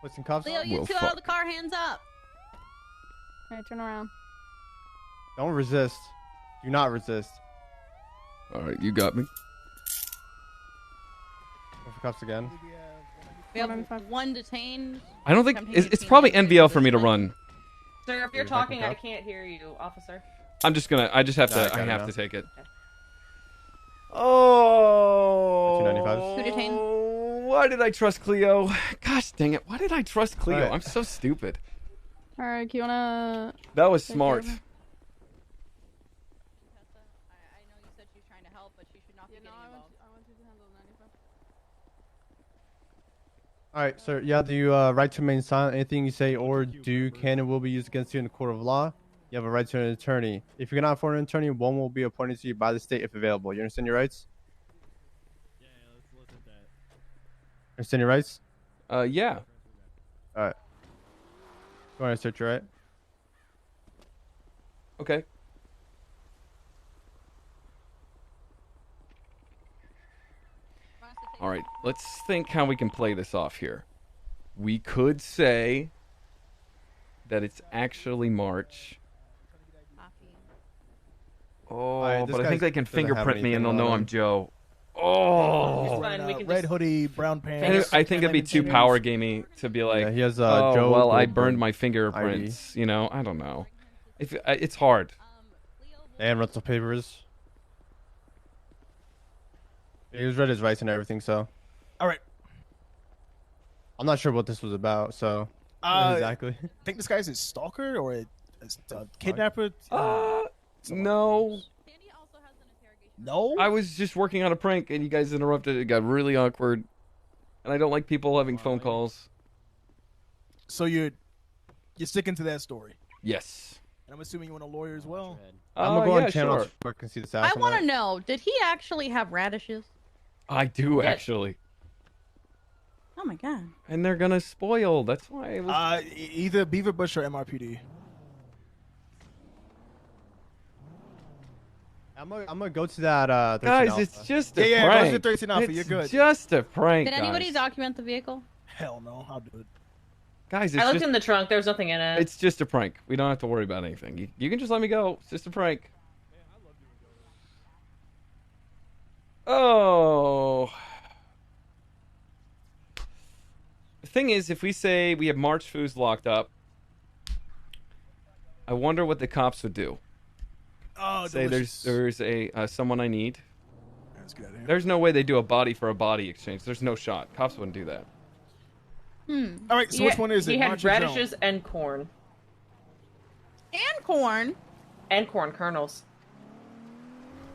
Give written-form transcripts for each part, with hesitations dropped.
Put some cuffs. Leo, you two out of the car, hands up. All right, turn around. Don't resist. Do not resist. All right, you got me. Go for cuffs again. We have one detained. I don't think it's probably NVL for me to run. Sir, if you're talking, I can't hear you, officer. I just have to. No, I have to take it. Okay. Oh. 295. Who detained? Why did I trust Cleo? Gosh dang it! Why did I trust Cleo? Right. I'm so stupid. All right, Kiona. That was smart. I know you said she's trying to help, but she should not be getting involved. I want you to handle 95. All right, sir. You have the right to remain silent. Anything you say or do can and will be used against you in the court of law. You have a right to an attorney. If you cannot afford an attorney, one will be appointed to you by the state if available. You understand your rights? Yeah, let's look at that. Understand your rights? Yeah. All right. Go ahead and search your right. Okay. All right. Let's think how we can play this off here. We could say that it's actually March. Oh, right, but I think they can doesn't have fingerprint me and they'll anything know on I'm him. Joe. Oh. Fine, we can red just- hoodie, brown pants. I think it'd be too power gamey to be like, Yeah, he has oh, Joe. well, I Goldberg burned my fingerprints. You know, I don't know. It's hard. and rental papers. He was read his rights and everything, so All right. I'm not sure what this was about. So exactly. I think this guy's a stalker or a kidnapper. No. Sandy also has an interrogation. No. I was just working on a prank and you guys interrupted. It got really awkward. And I don't like people having phone calls. So you're sticking to that story. Yes. And I'm assuming you want a lawyer as well. I'm gonna go on yeah, channel sure. so I can see the I sound. want to know, did he actually have radishes? I do, Yes. actually. Oh my god. And they're gonna spoil. That's why it was... Either Beaver Bush or MRPD. I'm gonna go to that. 13 Guys, Alpha. it's just a Yeah, prank. go to 13 Alpha, It's you're good. just a prank, Did anybody guys. document the vehicle? Hell no, I'll do it. Guys, I it's looked just, in the trunk. There was nothing in it. it's just a prank. We don't have to worry about anything. You can just let me go. It's just a prank. Oh. The thing is, if we say we have March Fooze locked up, I wonder what the cops would do. Oh, Say delicious. there's a someone I need. That's a good idea. There's no way they do a body for a body exchange. There's no shot. Cops wouldn't do that. All right, so which one is it? He had March or Joan? radishes and corn. And corn. And corn kernels.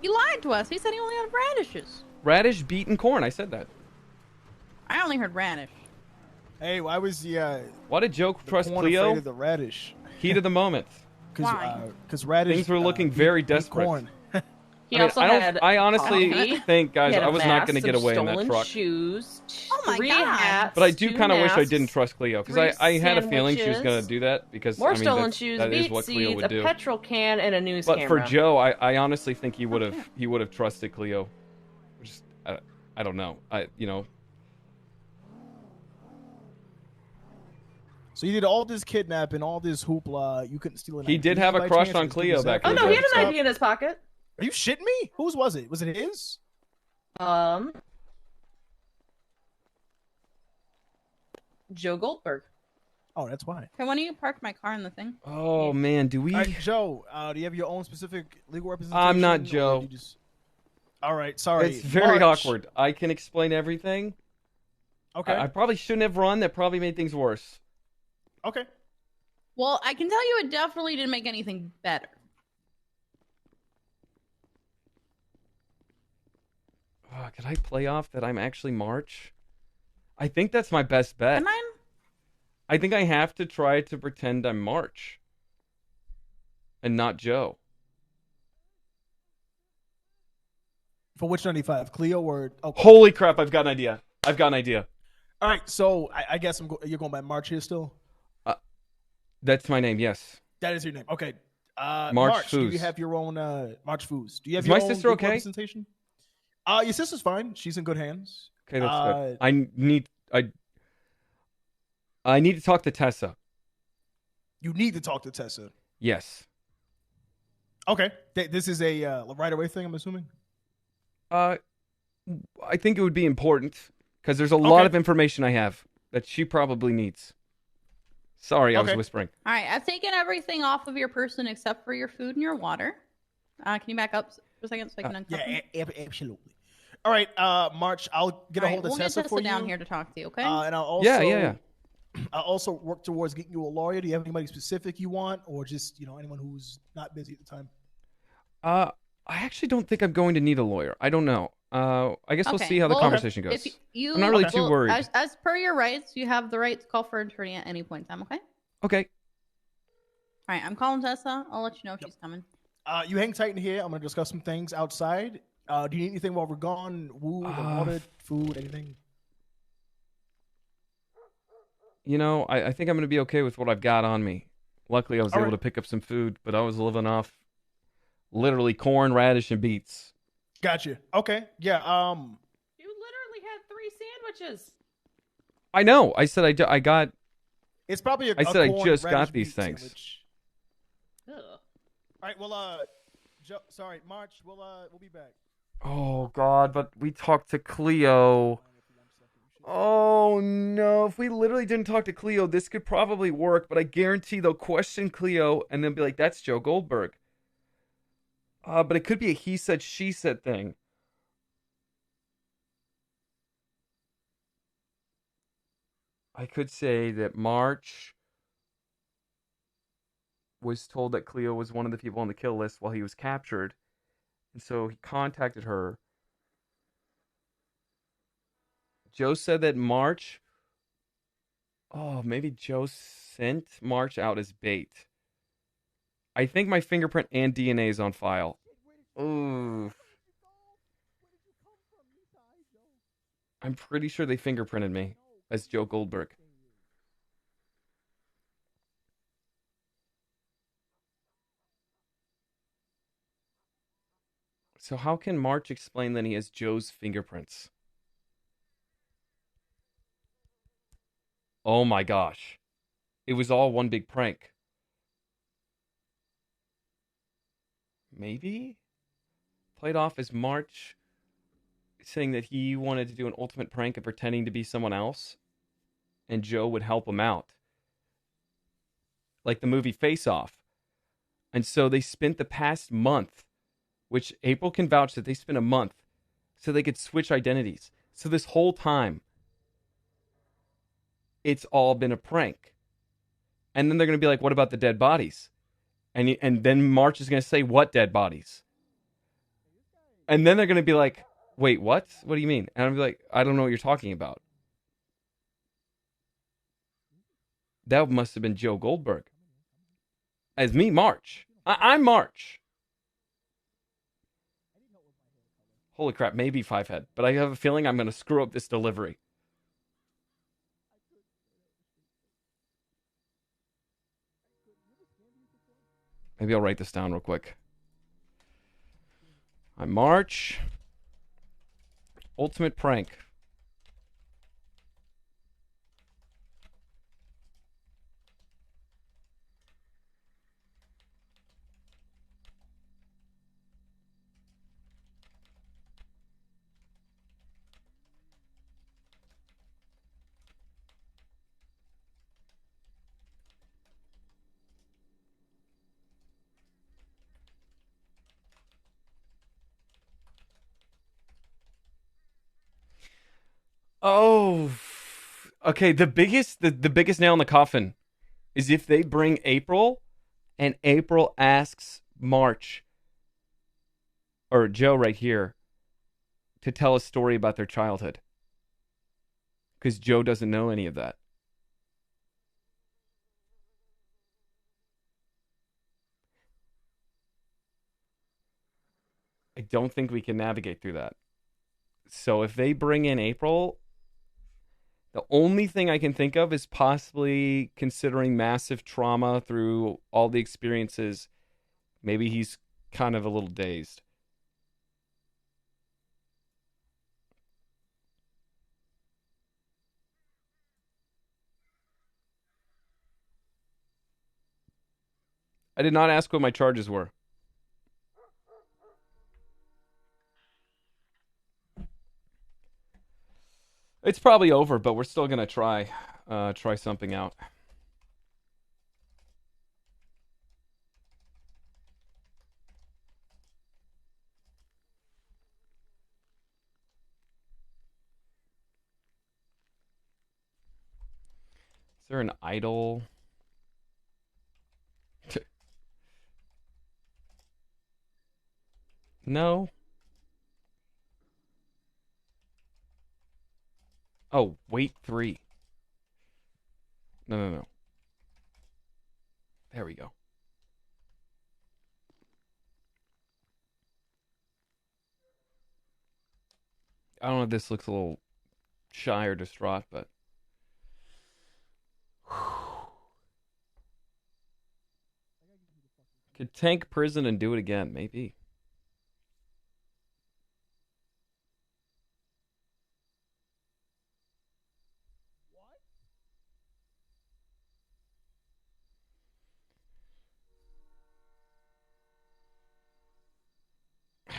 He lied to us. He said he only had radishes. Radish, beet, and corn. I said that. I only heard radish. Hey, why was the Why did Joe trust corn Cleo? afraid of the radish? Heat of the moment. Why? Because radish. Things were looking very beat desperate. Corn. He I mean, also I don't- had. I honestly coffee. think, guys, He had I a was not mask, gonna get some away in that stolen truck. Shoes, Oh my 3 God. hats, But I do 2 kind of wish I masks, didn't trust Cleo because 3 I had a feeling she was sandwiches, going to do that because More I mean, stolen that's- shoes, that is beet what Cleo seeds, would a do. petrol can, and a news But camera. for Joe, I honestly think he would have trusted Cleo. Just I don't know. So you did all this kidnapping, all this hoopla. You couldn't steal an He ID did have a by crush chance? on Just give Cleo us back that? Oh in no, the he day. had an ID in his pocket. Are you shitting me? Whose was it? Was it his? Joe Goldberg. Oh, that's why. Okay, when do you park my car in the thing? Oh man, do we? All right, Joe, do you have your own specific legal representation? I'm not or Joe. do you just... All right, sorry. It's very March. awkward. I can explain everything. Okay. I probably shouldn't have run. That probably made things worse. Okay. Well, I can tell you it definitely didn't make anything better. Could I play off that I'm actually March? I think that's my best bet. Am I? I think I have to try to pretend I'm March and not Joe. For which 95? Cleo or... Okay. Holy crap, I've got an idea. All right, so I guess you're going by March here still? That's my name, yes. That is your name. Okay. March do you Fooze. have your own March Fooze? Do you have Is your my own sister legal okay? representation? Your sister's fine. She's in good hands. Okay, that's good. I need to talk to Tessa. You need to talk to Tessa. Yes. Okay. This is a right away thing, I'm assuming. I think it would be important because there's a lot of information I have that she probably needs. Sorry, I was whispering. All right, I've taken everything off of your person except for your food and your water. Can you back up for a second so I can uncuff them? Absolutely. All right, March. I'll get a hold of we'll Tessa get for Tessa down you. here to talk to you, okay? And I'll also Yeah. I'll also work towards getting you a lawyer. Do you have anybody specific you want, or just anyone who's not busy at the time? I actually don't think I'm going to need a lawyer. I don't know. I guess we'll see how the conversation goes. I'm not really too worried. As per your rights, you have the right to call for an attorney at any point in time, okay? Okay. All right, I'm calling Tessa. I'll let you know if she's coming. You hang tight in here. I'm going to discuss some things outside. Do you need anything while we're gone? Wood, water, food, anything? I think I'm going to be okay with what I've got on me. Luckily, I was able to pick up some food, but I was living off literally corn, radish, and beets. Gotcha. Okay. Yeah. You literally had 3 sandwiches. I know. I said I got. It's probably a I said corn, I just radish, got these beet things. Sandwich. All right. Well, sorry, March. We'll be back. Oh God! But we talked to Cleo. Oh no! If we literally didn't talk to Cleo, this could probably work. But I guarantee they'll question Cleo and then be like, "That's Joe Goldberg." But it could be a he said, she said thing. I could say that March was told that Cleo was one of the people on the kill list while he was captured. And so he contacted her. Joe said that March... Oh, maybe Joe sent March out as bait. I think my fingerprint and DNA is on file. Ooh. I'm pretty sure they fingerprinted me as Joe Goldberg. So how can March explain that he has Joe's fingerprints? Oh my gosh. It was all one big prank. Maybe? Played off as March saying that he wanted to do an ultimate prank of pretending to be someone else and Joe would help him out. Like the movie Face Off. And so they spent the past month, which April can vouch that they spent a month so they could switch identities. So this whole time, it's all been a prank. And then they're going to be like, what about the dead bodies? And then March is going to say, what dead bodies? And then they're going to be like, wait, what? What do you mean? And I'll be like, I don't know what you're talking about. That must have been Joe Goldberg. As me, March. I'm March. Holy crap, maybe Fivehead. But I have a feeling I'm going to screw up this delivery. Maybe I'll write this down real quick. I'm March. Ultimate prank. Oh, okay. The biggest nail in the coffin is if they bring April, and April asks March or Joe right here to tell a story about their childhood, because Joe doesn't know any of that. I don't think we can navigate through that. So if they bring in April, the only thing I can think of is possibly considering massive trauma through all the experiences. Maybe he's kind of a little dazed. I did not ask what my charges were. It's probably over, but we're still gonna try something out. Is there an idol? No. Oh, wait 3. No. There we go. I don't know if this looks a little shy or distraught, but could tank prison and do it again, maybe.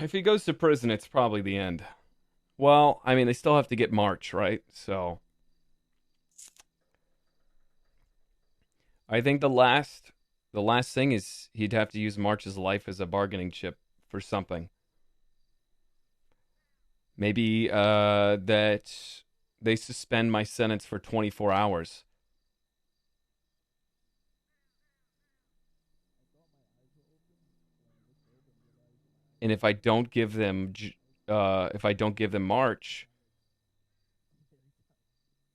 If he goes to prison, it's probably the end. Well, I mean, they still have to get March, right? So I think the last thing is he'd have to use March's life as a bargaining chip for something. Maybe that they suspend my sentence for 24 hours. And if I don't give them March,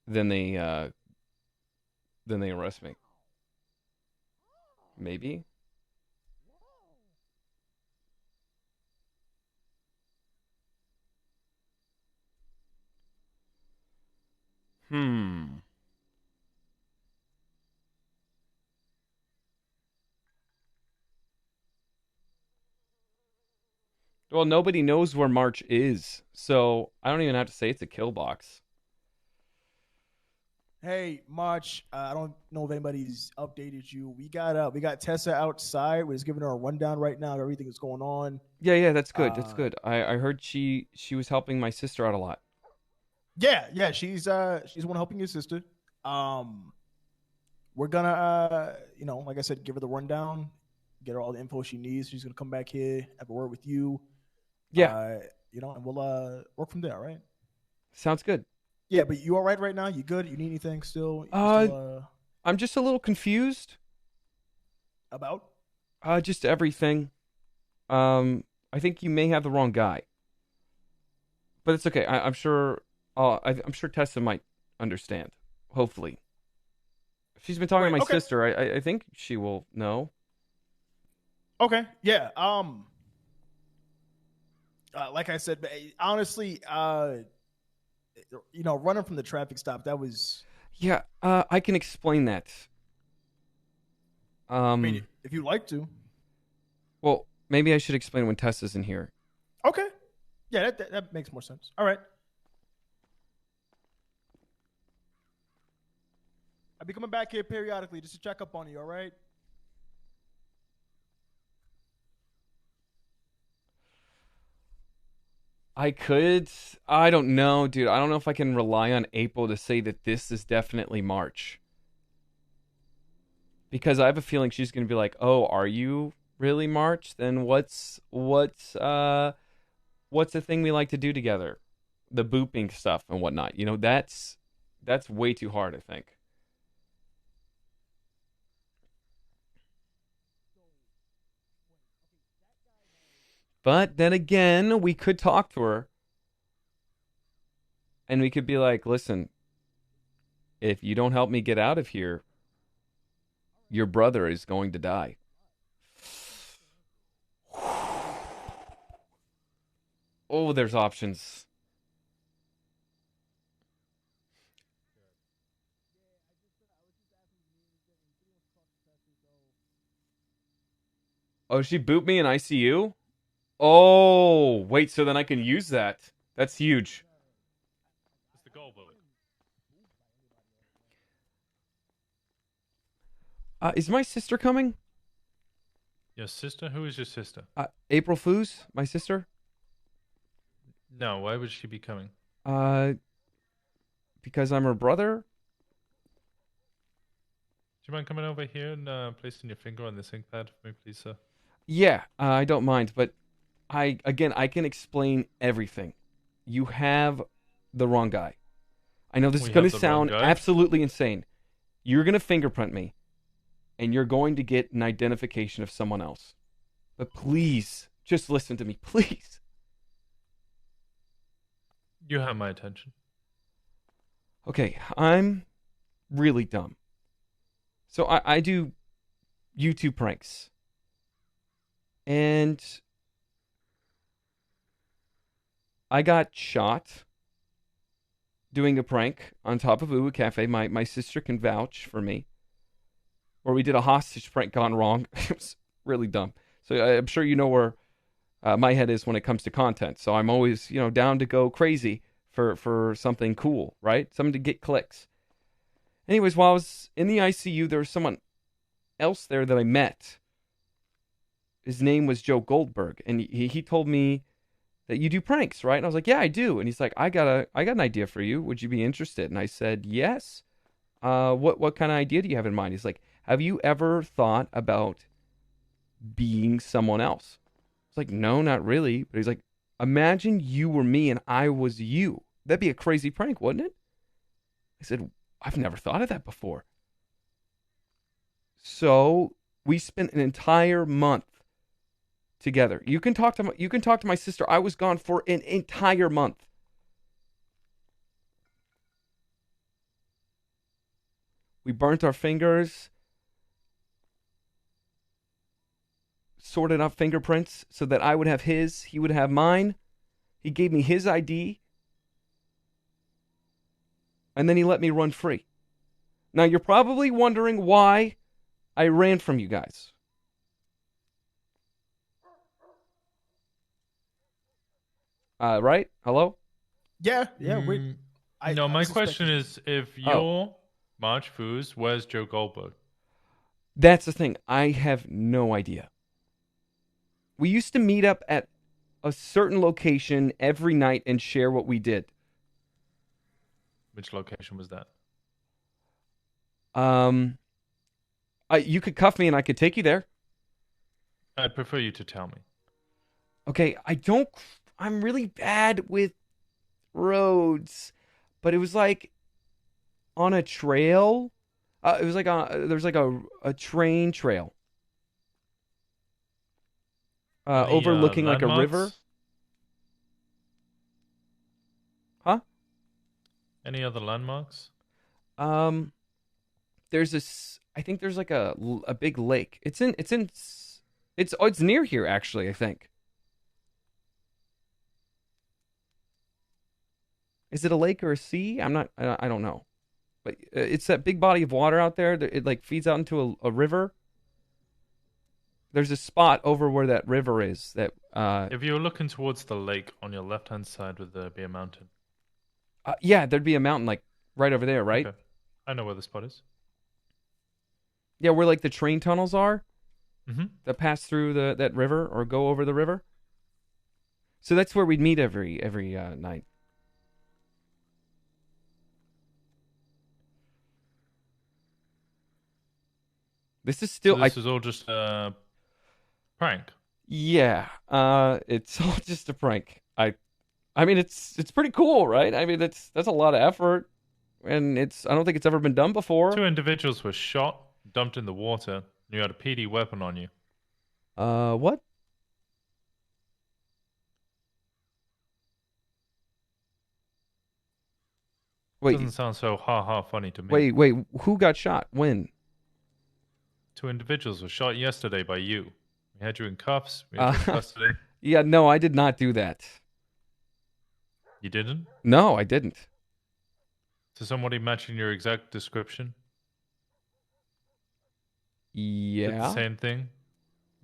then they arrest me. Maybe. Well, nobody knows where March is, so I don't even have to say it's a kill box. Hey, March. I don't know if anybody's updated you. We got Tessa outside. We're just giving her a rundown right now of everything that's going on. Yeah, that's good. That's good. I heard she was helping my sister out a lot. Yeah. She's one helping your sister. We're gonna like I said, give her the rundown, get her all the info she needs. She's gonna come back here, have a word with you. Yeah. And we'll work from there, right? Sounds good. Yeah, but you all right now? You good? You need anything still? I'm just a little confused. About? Just everything. I think you may have the wrong guy. But it's okay. I'm sure I'm sure Tessa might understand. Hopefully. If she's been talking to my sister, I think she will know. Okay. Yeah. Like I said, honestly, running from the traffic stop, that was. Yeah, I can explain that. I mean, if you'd like to. Well, maybe I should explain when Tessa's in here. Okay. Yeah, that makes more sense. All right. I'll be coming back here periodically just to check up on you, all right? I don't know, dude. I don't know if I can rely on April to say that this is definitely March. Because I have a feeling she's going to be like, "Oh, are you really March? Then what's the thing we like to do together? The booping stuff and whatnot." That's way too hard, I think. But then again, we could talk to her. And we could be like, "Listen, if you don't help me get out of here, your brother is going to die." Oh, there's options. Oh, she booped me in ICU? Oh, wait, so then I can use that. That's huge. It's the goal bullet. Is my sister coming? Your sister? Who is your sister? April Fooze, my sister. No, why would she be coming? Because I'm her brother. Do you mind coming over here and placing your finger on this ink pad for me, please, sir? Yeah, I don't mind, but I can explain everything. You have the wrong guy. I know this is We going have to the wrong sound guy? absolutely insane. You're going to fingerprint me, and you're going to get an identification of someone else. But please, just listen to me, please. You have my attention. Okay, I'm really dumb. So I do YouTube pranks. And I got shot doing a prank on top of Uwu Cafe. My sister can vouch for me. Or we did a hostage prank gone wrong. It was really dumb. So I'm sure you know where my head is when it comes to content. So I'm always, down to go crazy for something cool, right? Something to get clicks. Anyways, while I was in the ICU, there was someone else there that I met. His name was Joe Goldberg, and he told me that you do pranks, right? And I was like, yeah, I do. And he's like, I got an idea for you. Would you be interested? And I said, yes. What kind of idea do you have in mind? He's like, have you ever thought about being someone else? I was like, no, not really. But he's like, imagine you were me and I was you. That'd be a crazy prank, wouldn't it? I said, I've never thought of that before. So we spent an entire month together. You can talk to my sister. I was gone for an entire month. We burnt our fingers, sorted out fingerprints so that I would have his, he would have mine. He gave me his ID, and then he let me run free. Now you're probably wondering why I ran from you guys. Right? Hello? Yeah, wait. No, I my was question expecting- is, if you're March Fooze, where's Joe Goldberg? That's the thing. I have no idea. We used to meet up at a certain location every night and share what we did. Which location was that? You could cuff me and I could take you there. I'd prefer you to tell me. Okay, I'm really bad with roads, but it was like on a trail. It was like there's like a train trail. Any, Overlooking like a river. landmarks? Huh? Any other landmarks? There's this. I think there's like a big lake. It's near here actually. I think. Is it a lake or a sea? I'm not. I don't know. But it's that big body of water out there. That it like feeds out into a river. There's a spot over where that river is. That If you were looking towards the lake, on your left-hand side would there be a mountain? yeah, there'd be a mountain like right over there, right? Okay. I know where the spot is. Yeah, where like the train tunnels are Mm-hmm. that pass through that river or go over the river. So that's where we'd meet every night. This is still So this is all just a prank. yeah, it's all just a prank. I mean it's pretty cool, right? I mean that's a lot of effort, and I don't think it's ever been done before. 2 individuals were shot, dumped in the water, and you had a PD weapon on you. What? Wait, Doesn't sound so ha funny to me. wait, who got shot? When? 2 individuals were shot yesterday by you. We had you in cuffs. We had you in custody. Yeah, no, I did not do that. You didn't? No, I didn't. To somebody matching your exact description? Did Yeah. the same thing?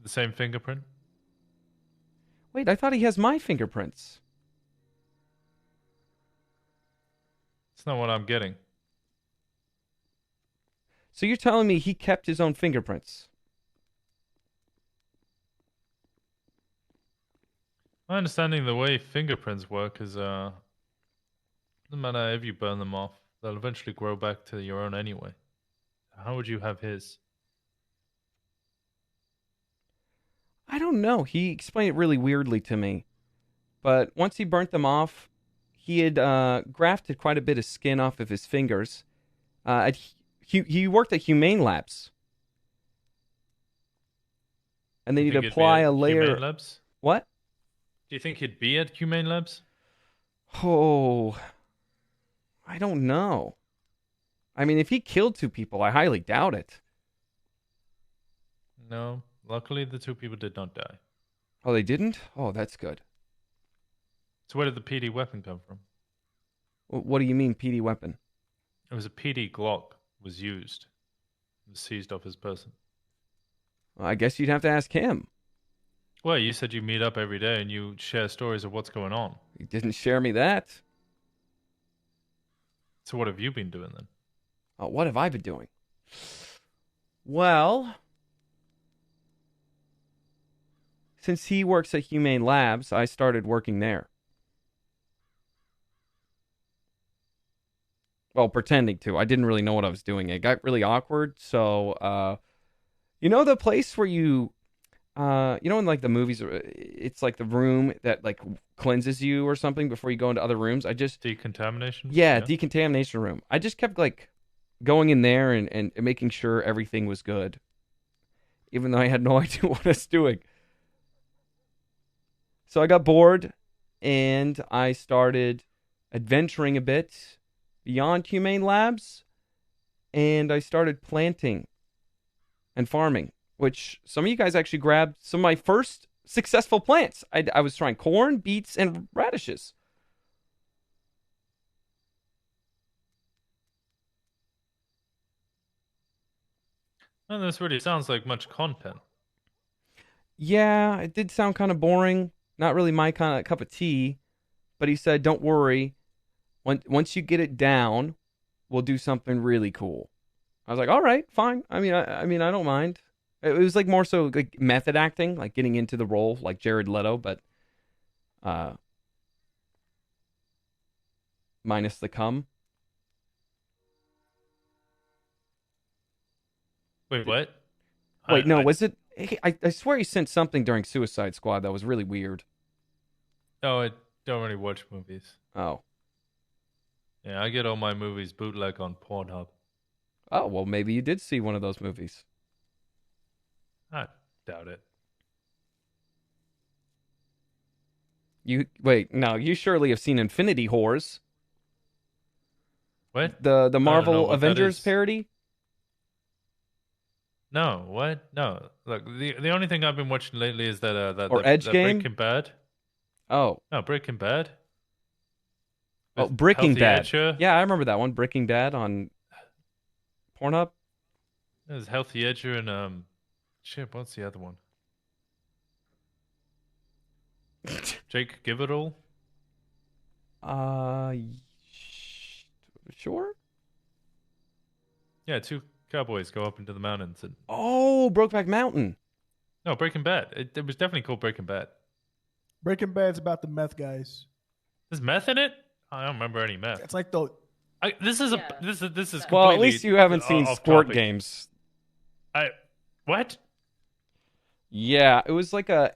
The same fingerprint? Wait, I thought he has my fingerprints. It's not what I'm getting. So you're telling me he kept his own fingerprints? My understanding the way fingerprints work is no matter if you burn them off, they'll eventually grow back to your own anyway. How would you have his? I don't know. He explained it really weirdly to me. But once he burnt them off, he had grafted quite a bit of skin off of his fingers. He worked at Humane Labs. And then Do you he'd think he'd be apply at a layer. Humane Labs? What? Do you think he'd be at Humane Labs? Oh, I don't know. I mean, if he killed 2 people, I highly doubt it. No. Luckily, the 2 people did not die. Oh, they didn't? Oh, that's good. So where did the PD weapon come from? What do you mean, PD weapon? It was a PD Glock was used. It was seized off his person. Well, I guess you'd have to ask him. Well, you said you meet up every day and you share stories of what's going on. He didn't share me that. So what have you been doing then? Oh, what have I been doing? Well, since he works at Humane Labs, I started working there. Well, pretending to. I didn't really know what I was doing. It got really awkward. So, you know the place where you in like the movies, it's like the room that like cleanses you or something before you go into other rooms. Decontamination? Yeah, decontamination room. I just kept like going in there and making sure everything was good, even though I had no idea what I was doing. So I got bored and I started adventuring a bit beyond Humane Labs, and I started planting and farming, which some of you guys actually grabbed some of my first successful plants. I was trying corn, beets, and radishes. And this really sounds like much content. Yeah, it did sound kind of boring. Not really my kind of cup of tea. But he said, don't worry. Once you get it down, we'll do something really cool. I was like, all right, fine. I mean, I don't mind. It was like more so like method acting, like getting into the role like Jared Leto, but minus the cum. Wait, what? Wait, no, was it? I swear he sent something during Suicide Squad that was really weird. Oh, I don't really watch movies. Oh. Yeah, I get all my movies bootleg on Pornhub. Oh, well, maybe you did see one of those movies. I doubt it. You surely have seen Infinity Whores. What? The know Marvel what that Avengers is. parody? No, what? No. Look, the only thing I've been watching lately is that Edge that Game? Breaking Bad. Oh. No, Breaking Bad. Oh, With Breaking Healthy Bad. Edger. Yeah, I remember that one. Breaking Bad on Pornhub. There's Healthy Edger and shit. What's the other one? Jake Give It All. Sure. Yeah, 2 cowboys go up into the mountains and Oh, Brokeback Mountain. no, Breaking Bad. It was definitely called Breaking Bad. Breaking Bad's about the meth guys. There's meth in it. I don't remember any meth. It's like the This is Yeah. this is Well, at completely least you haven't seen off Sport topic. Games. What? Yeah, it was like an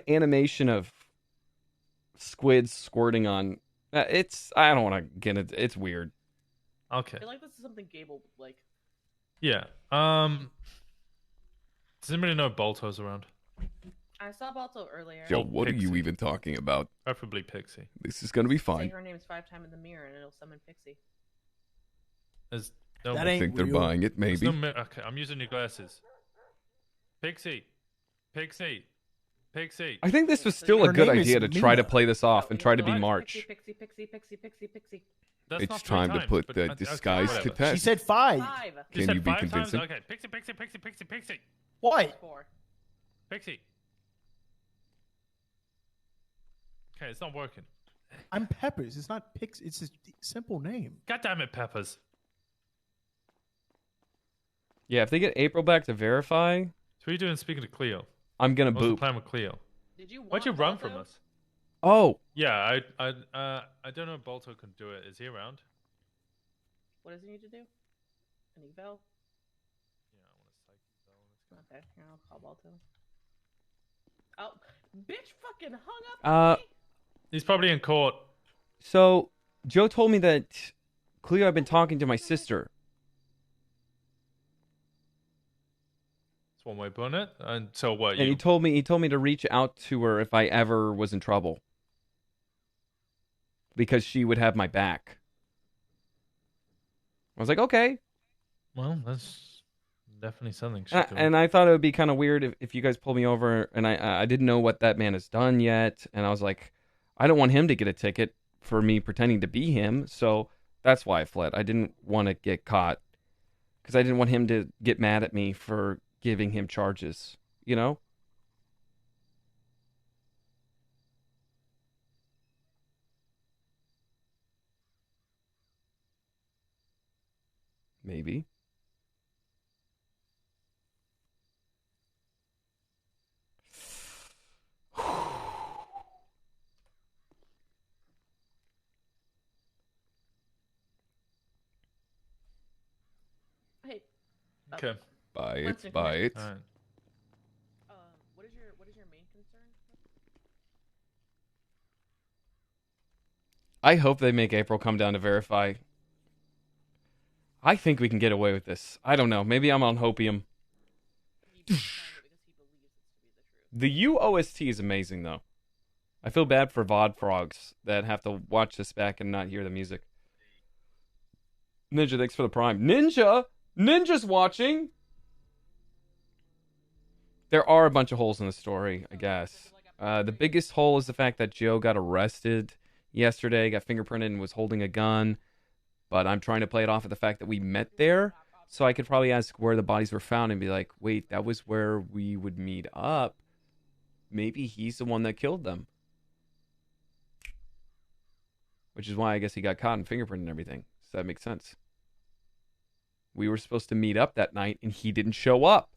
animation of squids squirting on. I don't want to get it. It's weird. Okay. I feel like this is something Gable would like. Yeah. Does anybody know if Balto's around? I saw Balto earlier. Yo, what are you even talking about? Preferably Pixie. This is gonna be Say her name's 5 times in the mirror and it'll summon Pixie. There's no. That ain't real. it. there's no okay, I'm using your glasses. Pixie. Pixie. Pixie. I think this was still a Her good name is idea to try to Mina. play this off Oh, and you try know to be what? March. Pixie, Pixie, Pixie, Pixie, Pixie, Pixie. That's not It's 3 time to times, put but the okay, disguise whatever. to test. She said 5. 5. You Can said you be 5 convincing? Times? Okay, Pixie, Pixie, Pixie, Pixie, Pixie. What? 4. Pixie. Okay, it's not working. I'm Peppers. It's not Pix. It's a simple name. God damn it, Peppers. Yeah, if they get April back to verify, So what are you doing speaking to Cleo? I'm gonna What's the boop. plan with Cleo? Did you? Why'd you want run Balto? from us? Oh, Yeah, I don't know if Balto can do it. Is he around? What does he need to do? An eval? Yeah, I want to psych eval on this guy. Okay, here I'll call Balto. Oh, bitch! Fucking hung up Uh, on me. He's probably in court. so Joe told me that Cleo had been talking to my sister. That's one way of putting it. And so what? And You he told me to reach out to her if I ever was in trouble. Because she would have my back. I was like, okay. well, that's definitely something. And I thought it would be kind of weird if you guys pulled me over and I didn't know what that man has done yet. And I was like, I don't want him to get a ticket for me pretending to be him. So that's why I fled. I didn't want to get caught because I didn't want him to get mad at me for giving him charges, you know? Maybe. Hey. Okay. Bite, Winston, come here. bite. All right. What is your main concern? I hope they make April come down to verify. I think we can get away with this. I don't know. Maybe I'm on hopium. He just signed it because he believes it to be the truth. The UOST is amazing, though. I feel bad for VOD frogs that have to watch this back and not hear the music. Ninja, thanks for the prime. Ninja! Ninja's watching! There are a bunch of holes in the story, I guess. The biggest hole is the fact that Joe got arrested yesterday, got fingerprinted, and was holding a gun. But I'm trying to play it off of the fact that we met there. So I could probably ask where the bodies were found and be like, wait, that was where we would meet up. Maybe he's the one that killed them. Which is why I guess he got caught and fingerprinted and everything. So that makes sense. We were supposed to meet up that night and he didn't show up.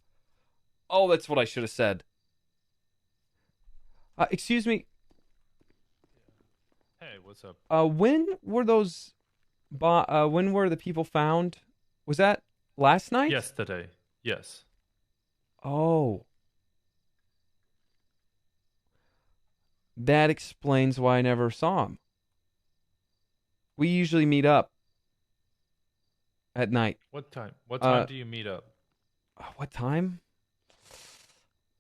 Oh, that's what I should have said. Excuse me. Hey, what's up? When were those... when were the people found? Was that last night? Yesterday. Yes. Oh. That explains why I never saw him. We usually meet up at night. What time? What time do you meet up? What time?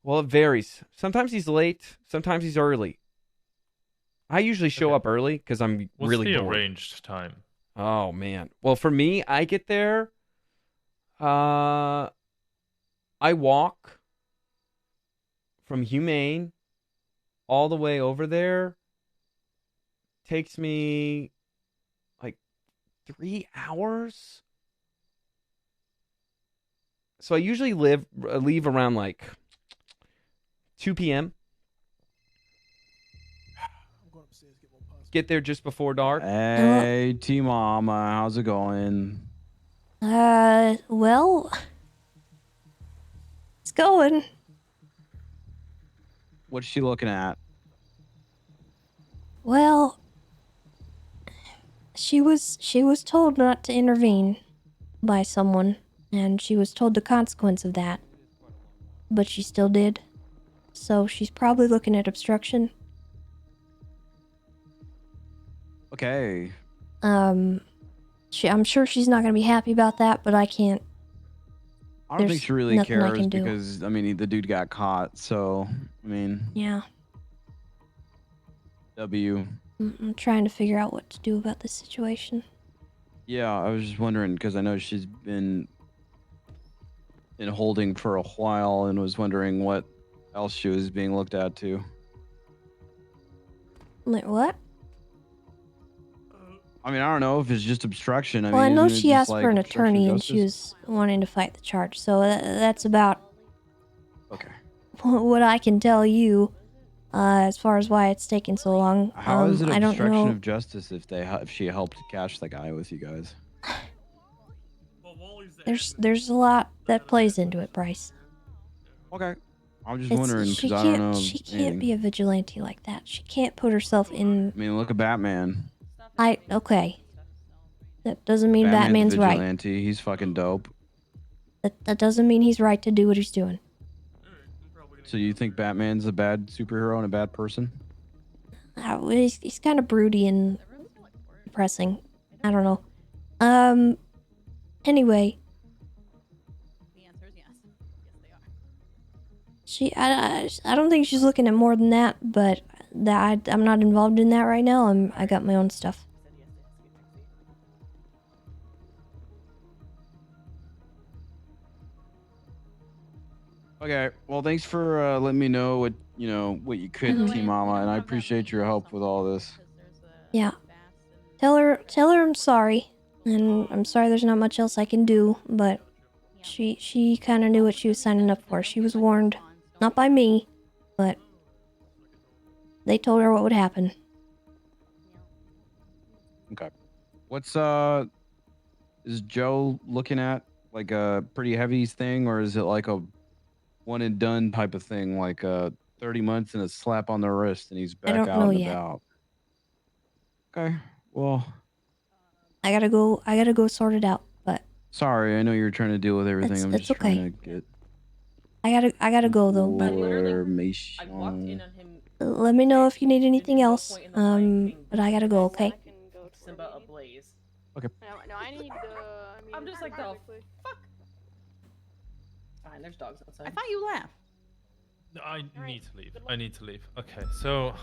Well, it varies. Sometimes he's late. Sometimes he's early. I usually show Okay. up early because I'm What's really the bored. arranged time? Oh, man. Well, for me, I get there. I walk from Humane all the way over there. Takes me like 3 hours. So I usually leave around like 2 p.m. I'm going upstairs to get more puzzles. Get there just before dark. Hey, T-Mama, how's it going? Well, it's going. What's she looking at? Well, she was told not to intervene by someone, and she was told the consequence of that. But she still did. So she's probably looking at obstruction. Okay. I'm sure she's not gonna be happy about that, but I can't. I don't think There's she really nothing I cares can do. because, I mean, the dude got caught, so, I mean, Yeah, W. I'm trying to figure out what to do about this situation. Yeah, I was just wondering because I know she's been in holding for a while and was wondering what else she was being looked at too. Like what? I mean, I don't know if it's just obstruction. Well, I mean, know isn't it she just asked like for an obstruction of attorney, and she justice? was wanting to fight the charge. So that's about Okay. what I can tell you, as far as why it's taking so long. How is it I don't obstruction know. of justice if she helped catch the guy with you guys? There's a lot that plays into it, Bryce. Okay. I'm just wondering She because I don't can't. know. She can't anything. be a vigilante like that. She can't put herself in. I mean, look at Batman. Okay. That doesn't mean Batman's Batman's a right. vigilante. He's fucking dope. That doesn't mean he's right to do what he's doing. So you think Batman's a bad superhero and a bad person? He's kind of broody and depressing. I don't know. Anyway. The answer is yes. Yes, they are. I don't think she's looking at more than that, but I'm not involved in that right now. I got my own stuff. Okay. Well, thanks for letting me know what you could, Team Mama, and I appreciate your help with all this. Yeah. Tell her I'm sorry, and I'm sorry there's not much else I can do, but she kind of knew what she was signing up for. She was warned, not by me, but they told her what would happen. Okay. What's is Joe looking at like a pretty heavy thing, or is it like a one and done type of thing, like 30 months and a slap on the wrist and he's back don't out know and yet. about? Okay. Well, I gotta go sort it out, but sorry, I know you're trying to deal with everything. I'm It's just trying okay. to get I gotta go though, but I walked information. in on him. let me know if you need anything else. But I gotta go, okay? Simba ablaze. Okay. No, I need I mean, I'm just like, the technically- fuck? Fine, there's dogs outside. I thought you laughed. I need to leave. I need to leave. Okay, so.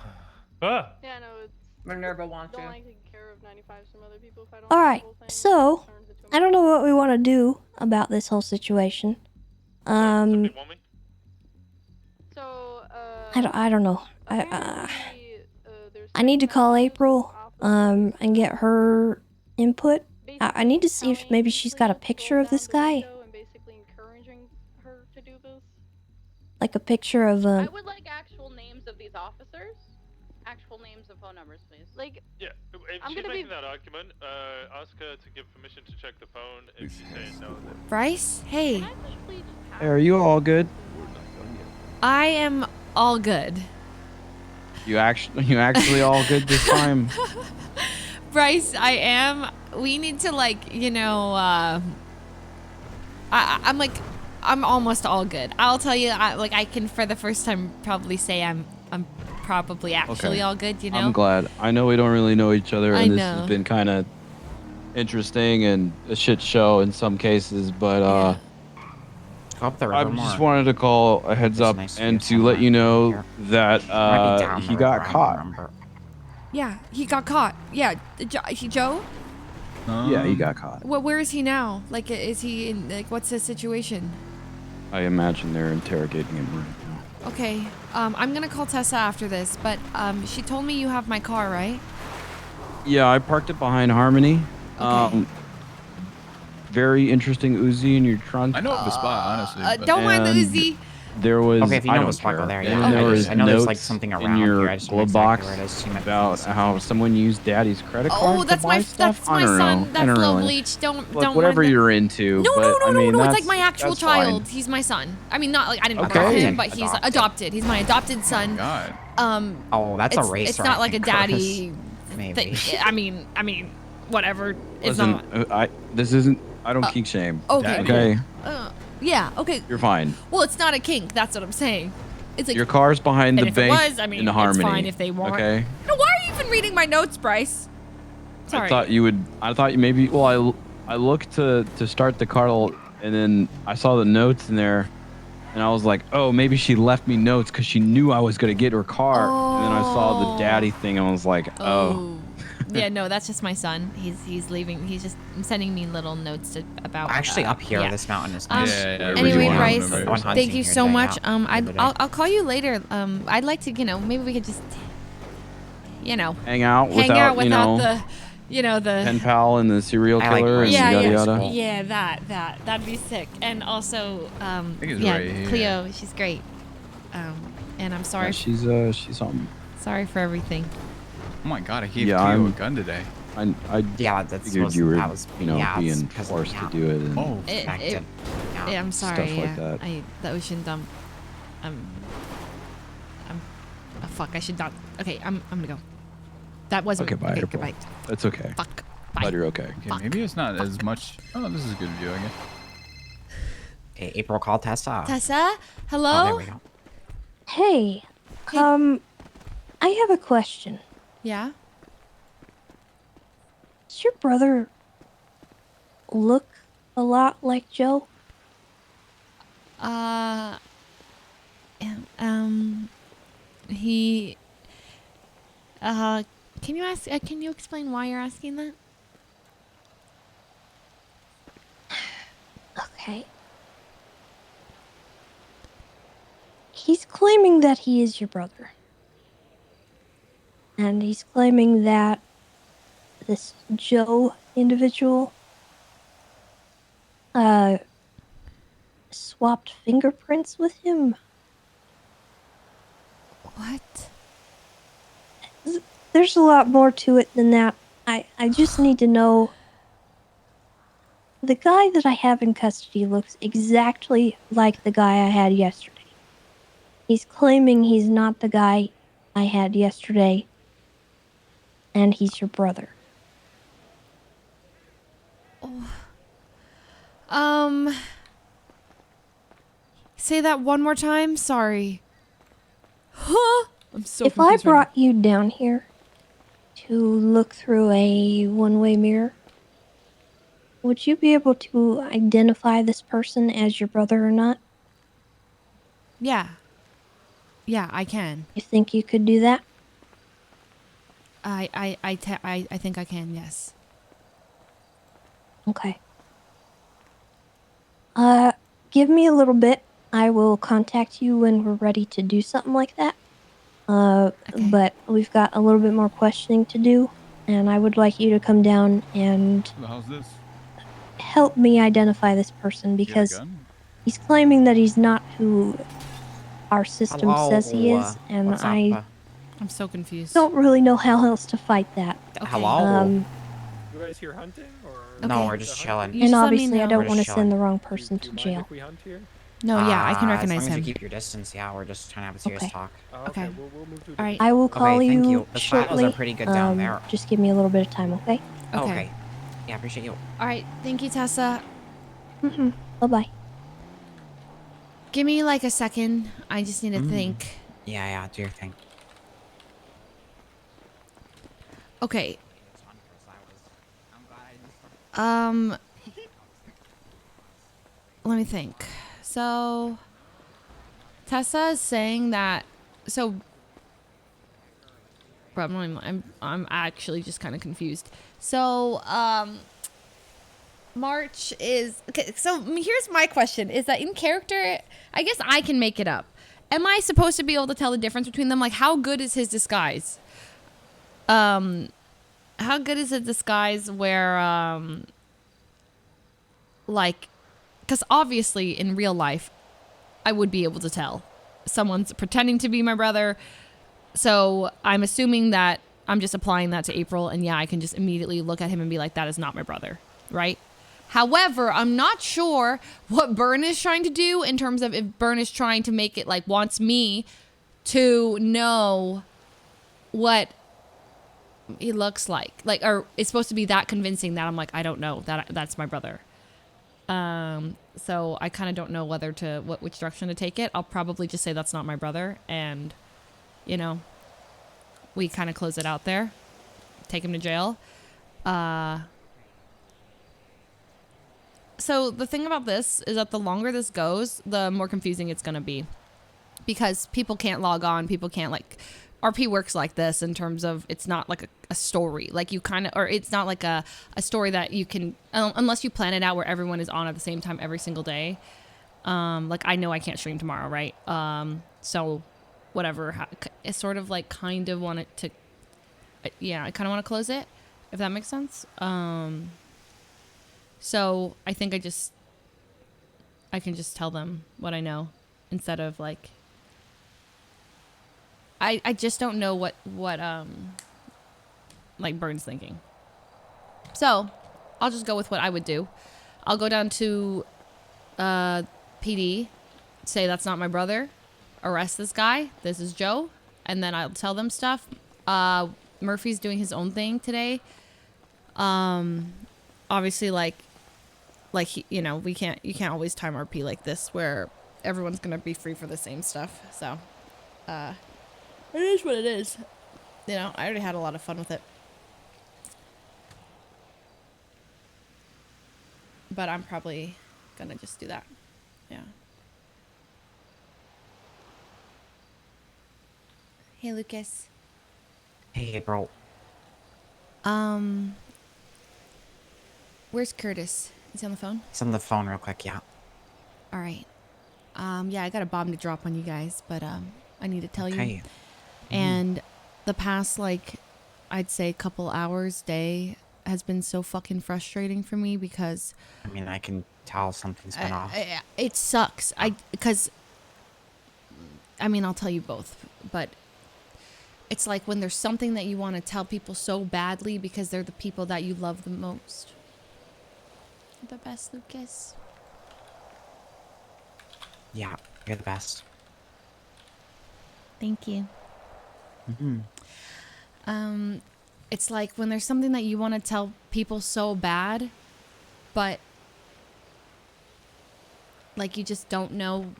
Ah! Yeah, no, it's. Minerva wants don't you. like taking care of 95 some other people if I don't. All do the right. whole thing. So Turns into I don't know what we want to do about this whole situation. Somebody want me? So, I don't know. apparently, there's I need to some call Batman April officers and get her input. I need to see if basically maybe she's got a telling picture of Cleo this down the guy, window and basically encouraging her to do this. like a picture of I would like actual names of these officers. Actual names and phone numbers, please. Like, Yeah, if I'm she's gonna be- making that argument, ask her to give permission to check the phone. If you say no, then Bryce, hey, can I just please just have Hey, are you all good? I am all good. You actually all good this time? Bryce, I am. We need to I'm almost all good. I'll tell you, I can for the first time probably say I'm probably actually Okay. all good. You know. I'm glad. I know we don't really know each other, I and this know. has been kind of interesting and a shit show in some cases, but I just wanted to call a heads up and to let you know that he got caught. Yeah, he got caught. Yeah, Joe. Yeah, he got caught. Where is he now? Like, is he in? Like, what's the situation? I imagine they're interrogating him right now. Okay. I'm gonna call Tessa after this, but she told me you have my car, right? Yeah, I parked it behind Harmony. Okay. Very interesting Uzi in your trunk. I know of the spot, honestly. Don't mind the And Uzi. There was. Okay, if you I know don't the spot, care. go there, And yeah. then there was I know there's, notes like, something in around your here, I just don't know glove box exactly where it is. She might be about missing how it. someone used Daddy's credit card Oh, to that's buy my stuff. I son. don't know. That's I don't low really. bleach. Don't Look, don't whatever mind you're into. No, but, no, I no, mean, no. It's that's- like my actual that's fine. child. He's my son. I mean, not like I didn't birth Okay. him, but he's adopted. He's my adopted son. God. Oh, that's a it's, racer. It's not I like a think, daddy. Chris. Maybe. I mean, whatever. It's Listen, not. this isn't. I don't kink shame. Okay. Okay. Yeah. Okay. You're fine. Well, it's not a kink. That's what I'm saying. It's like Your car's behind and the if bank it was, I mean, in it's Harmony. fine if they want. Okay. No, why are you even reading my notes, Bryce? Sorry. I thought you would. I thought you maybe. Well, I looked to start the car, and then I saw the notes in there, and I was like, oh, maybe she left me notes because she knew I was gonna get her car. And then I saw the daddy thing, and I was like, oh. Yeah, no, that's just my son. He's leaving. He's just sending me little notes about. Actually, up here, yeah. this mountain is nice. Anyway, Bryce, thank you so much. I'll I'll call you later. I'd like to, maybe we could just, hang out without the, the pen pal and the serial I like killer and yeah, yada yeah, yada. yeah, that'd be sick. And also, think it's yeah, right here. Cleo, she's great. And I'm sorry. Yeah, she's something. Sorry for everything. Oh my god, I gave Yeah, Cleo a I'm- gun today. I Yeah, that's figured you were, that was yeah, being it's 'cause- forced yeah. to do it. And Oh, Yeah, I'm Stuff sorry. like that. The ocean dump. oh, fuck, I should not. Okay, I'm gonna go. That wasn't. Okay, bye, April. Goodbye. That's okay. Fuck. Glad Bye. you're okay. Okay, maybe it's not as much. Oh, this is a good view, I guess. Hey, April, call Tessa. Tessa? Hello? Oh, there we go. Hey, I have a question. Yeah? Does your brother look a lot like Joe? He. Can you ask? Can you explain why you're asking that? Okay. He's claiming that he is your brother. And he's claiming that this Joe individual swapped fingerprints with him. What? There's a lot more to it than that. I just need to know. The guy that I have in custody looks exactly like the guy I had yesterday. He's claiming he's not the guy I had yesterday, and he's your brother. Say that one more time. Sorry. Huh? I'm so If I confused right brought you down here to look through a one-way mirror, would you be able to identify this person as your brother or not? now. Yeah. Yeah, I can. You think you could do that? I think I can. Yes. Okay. Give me a little bit. I will contact you when we're ready to do something like that. But we've got a little bit more questioning to do, and I would like you to come down and How's this? help me identify this person because he's claiming that he's not who our system says he is, and What's up? I'm so confused. don't really know how else to fight that. Hello? You guys here hunting or? No, we're just chilling. And obviously, I We're don't just want to chilling. send the wrong person to jail. If we hunt here? No, yeah, I can recognize as long him. As you keep your distance, yeah, we're just trying to have a serious Okay. talk. Okay. We'll move to a All right. I will call Okay, thank you you. The files shortly. are pretty good down there. Just give me a little bit of time, okay? Okay. Yeah, I appreciate you. All right. Thank you, Tessa. Bye-bye. Give me like a second. I just need to think. Yeah, do your thing. Okay. Let me think. So, Tessa is saying that. So, bro, I'm actually just kind of confused. So, March is okay. So here's my question: is that in character? I guess I can make it up. Am I supposed to be able to tell the difference between them? Like, how good is his disguise? How good is a disguise where, like, because obviously in real life, I would be able to tell someone's pretending to be my brother. So I'm assuming that I'm just applying that to April, and yeah, I can just immediately look at him and be like, that is not my brother, right? However, I'm not sure what Byrne is trying to do in terms of if Byrne is trying to make it like wants me to know what he looks like, or it's supposed to be that convincing that I'm like, I don't know that that's my brother. So I kind of don't know whether to which direction to take it. I'll probably just say that's not my brother, and we kind of close it out there, take him to jail. So the thing about this is that the longer this goes, the more confusing it's going to be, because people can't log on. People can't RP works like this in terms of it's not like a story. Like you kind of, or it's not like a story that you can, unless you plan it out where everyone is on at the same time every single day. Like I know I can't stream tomorrow, right? So whatever, it's sort of like kind of want it to, yeah, I kind of want to close it, if that makes sense. So I think I can just tell them what I know instead of like, I just don't know what like Byrne's thinking. So I'll just go with what I would do. I'll go down to PD, say that's not my brother, arrest this guy. This is Joe. And then I'll tell them stuff. Murphy's doing his own thing today. Obviously, like he, you know, you can't always time RP like this where everyone's gonna be free for the same stuff. So, it is what it is. You know, I already had a lot of fun with it. But I'm probably gonna just do that. Yeah. Hey, Lucas. Hey, April. Where's Curtis? Is he on the phone? He's on the phone real quick, yeah. All right. Yeah, I got a bomb to drop on you guys, but I need to tell you. And the past, like, I'd say couple hours, day has been so fucking frustrating for me because... I mean, I can tell something's been off. It sucks. Because, I mean, I'll tell you both, but it's like when there's something that you want to tell people so badly because they're the people that you love the most. The best, Lucas. Yeah, you're the best. Thank you. It's like when there's something that you want to tell people so bad, but like you just don't know.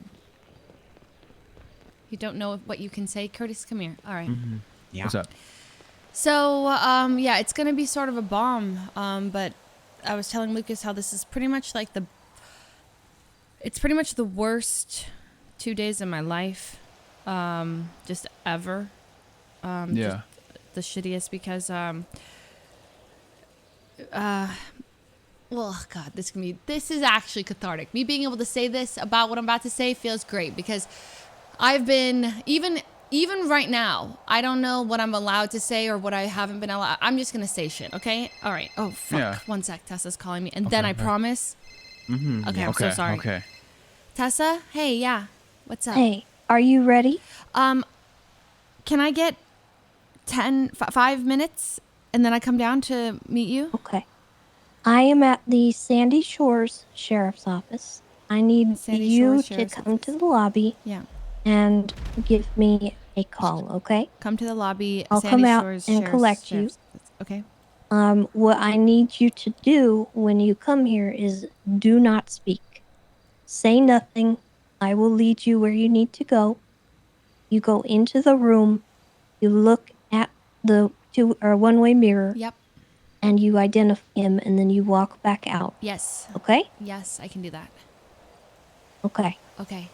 You don't know what you can say. Curtis, come here. All right. Yeah. What's up? So, yeah, it's gonna be sort of a bomb. But I was telling Lucas how this is pretty much like it's pretty much the worst 2 days of my life, just ever. Yeah. Just the shittiest because, well, God, this is actually cathartic. Me being able to say this about what I'm about to say feels great because I've been, even right now, I don't know what I'm allowed to say or what I haven't been allowed. I'm just going to say shit, okay? All right. Oh, fuck. Yeah. 1 sec. Tessa's calling me. And then I promise. Okay, I'm so sorry. Okay. Tessa? Hey, yeah. What's up? Hey, are you ready? Can I get 5 minutes and then I come down to meet you? Okay. I am at the Sandy Shores Sheriff's Office. I need you to come to the lobby. Yeah. And give me a call, okay? Come to the lobby. I'll Sandy come out Shores and collect you. Okay. What I need you to do when you come here is do not speak. Say nothing. I will lead you where you need to go. You go into the room. You look at the one-way mirror. Yep. And you identify him, and then you walk back out. Yes. Okay? Yes, I can do that. Okay. Okay.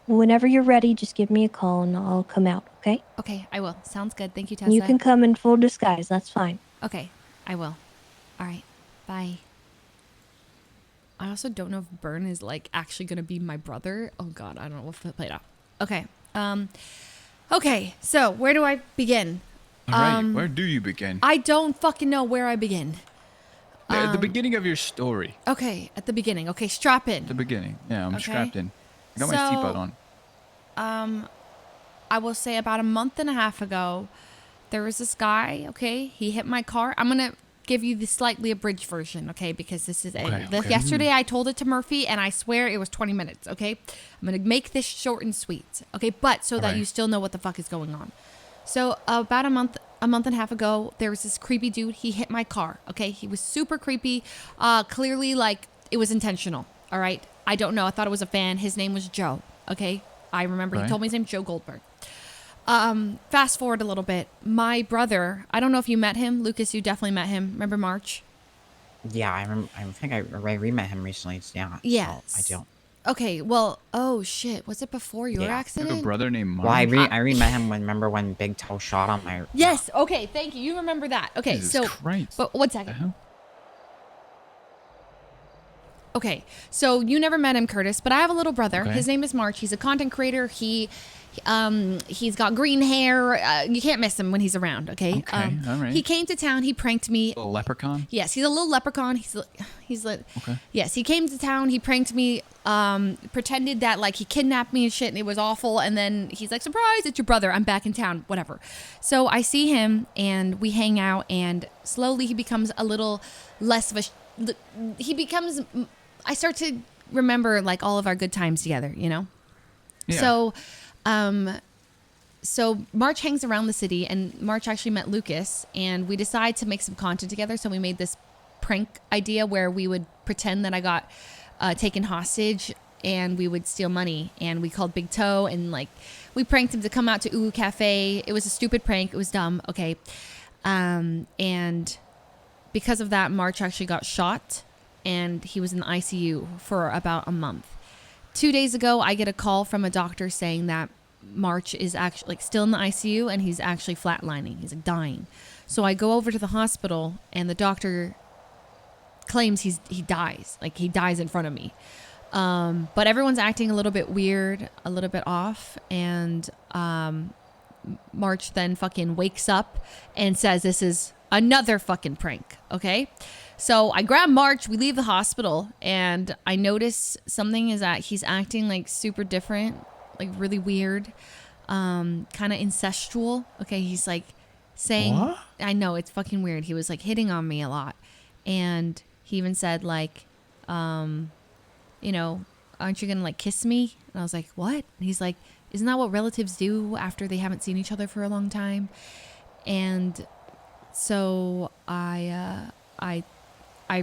Whenever you're ready, just give me a call and I'll come out, okay? Okay, I will. Sounds good. Thank you, Tessa. You can come in full disguise. That's fine. Okay, I will. All right. Bye. I also don't know if Byrne is like actually going to be my brother. Oh God, I don't know if that played out. Okay. Okay, so where do I begin? All right, where do you begin? I don't fucking know where I begin. At the beginning of your story. Okay, at the beginning. Okay, strap in. At the beginning. Yeah, I'm Okay. strapped in. I got my seatbelt on. I will say about a month and a half ago, there was this guy, okay? He hit my car. I'm going to give you the slightly abridged version, okay? Because this is yesterday I told it to Murphy and I swear it was 20 minutes, okay? I'm going to make this short and sweet, okay? But so that you still know what the fuck is going on. So about a month and a half ago, there was this creepy dude. He hit my car, okay? He was super creepy. Clearly, like, it was intentional, all right? I don't know. I thought it was a fan. His name was Joe, okay? I remember he told me his name, Joe Goldberg. Fast forward a little bit. My brother, I don't know if you met him. Lucas, you definitely met him. Remember March? Yeah, I remember. I think I re-met him recently. Yeah. Yes. So I don't. Okay, well, oh shit. Was it before your accident? You have a brother named Mark? Well, I re-met him remember when Big Toe shot on my... Yes, okay, thank you. You remember that. Okay, Jesus Christ. But 1 second. Okay, so you never met him, Curtis, but I have a little brother. Okay. His name is March. He's a content creator. He's got green hair. You can't miss him when he's around, okay? Okay, all right. He came to town. He pranked me. A leprechaun? Yes, he's a little leprechaun. He's like, okay. Yes, he came to town. He pranked me. Pretended that like he kidnapped me and shit, and it was awful. And then he's like, "Surprise! It's your brother. I'm back in town. Whatever." So I see him, and we hang out, and slowly he becomes a little less of a. I start to remember like all of our good times together, you know. Yeah. So March hangs around the city, and March actually met Lucas, and we decided to make some content together. So we made this prank idea where we would pretend that I got taken hostage, and we would steal money, and we called Big Toe, and like we pranked him to come out to Uwu Cafe. It was a stupid prank. It was dumb. Okay. And because of that, March actually got shot, and he was in the ICU for about a month. 2 days ago, I get a call from a doctor saying that March is actually like still in the ICU, and he's actually flatlining. He's like dying. So I go over to the hospital, and the doctor claims he dies. Like he dies in front of me. But everyone's acting a little bit weird, a little bit off, and March then fucking wakes up and says this is another fucking prank. Okay. So I grab March, we leave the hospital, and I notice something is that he's acting like super different, like really weird, kind of incestual. Okay, he's like saying, what? I know, it's fucking weird. He was like hitting on me a lot, and he even said like, you know, aren't you gonna like kiss me? And I was like, what? And he's like, isn't that what relatives do after they haven't seen each other for a long time? And so I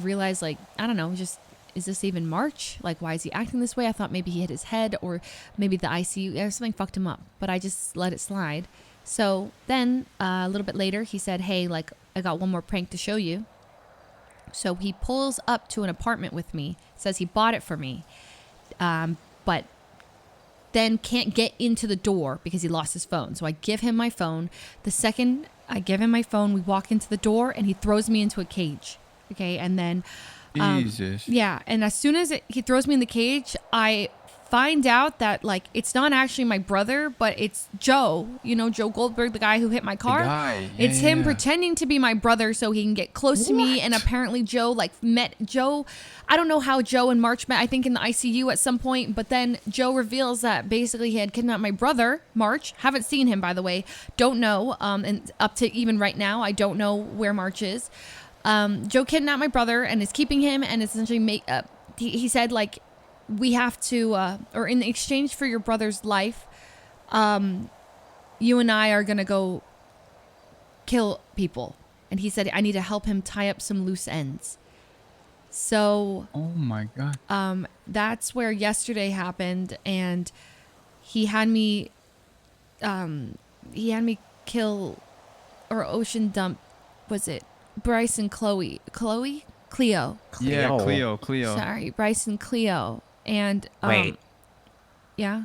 realized, like, I don't know, just, is this even March? Like, why is he acting this way? I thought maybe he hit his head, or maybe the ICU or something fucked him up, but I just let it slide. So then a little bit later, he said, hey, like, I got one more prank to show you. So he pulls up to an apartment with me, says he bought it for me, but then can't get into the door because he lost his phone. So I give him my phone. The second I give him my phone, we walk into the door, and he throws me into a cage. Okay, and then Jesus. Yeah, and as soon as he throws me in the cage, I find out that like it's not actually my brother, but it's Joe. You know, Joe Goldberg, the guy who hit my car. The guy. Yeah, it's him pretending to be my brother so he can get close to me. And apparently Joe like met Joe. I don't know how Joe and March met. I think in the ICU at some point. But then Joe reveals that basically he had kidnapped my brother, March. Haven't seen him, by the way. Don't know. And up to even right now, I don't know where March is. Joe kidnapped my brother and is keeping him, and essentially he said like, we have to, or in exchange for your brother's life, you and I are going to go kill people. And he said, I need to help him tie up some loose ends. So, oh my God. That's where yesterday happened. And he had me kill or ocean dump. Was it Bryce and Chloe? Cleo. Yeah, Cleo. Sorry, Bryce and Cleo. And wait, yeah.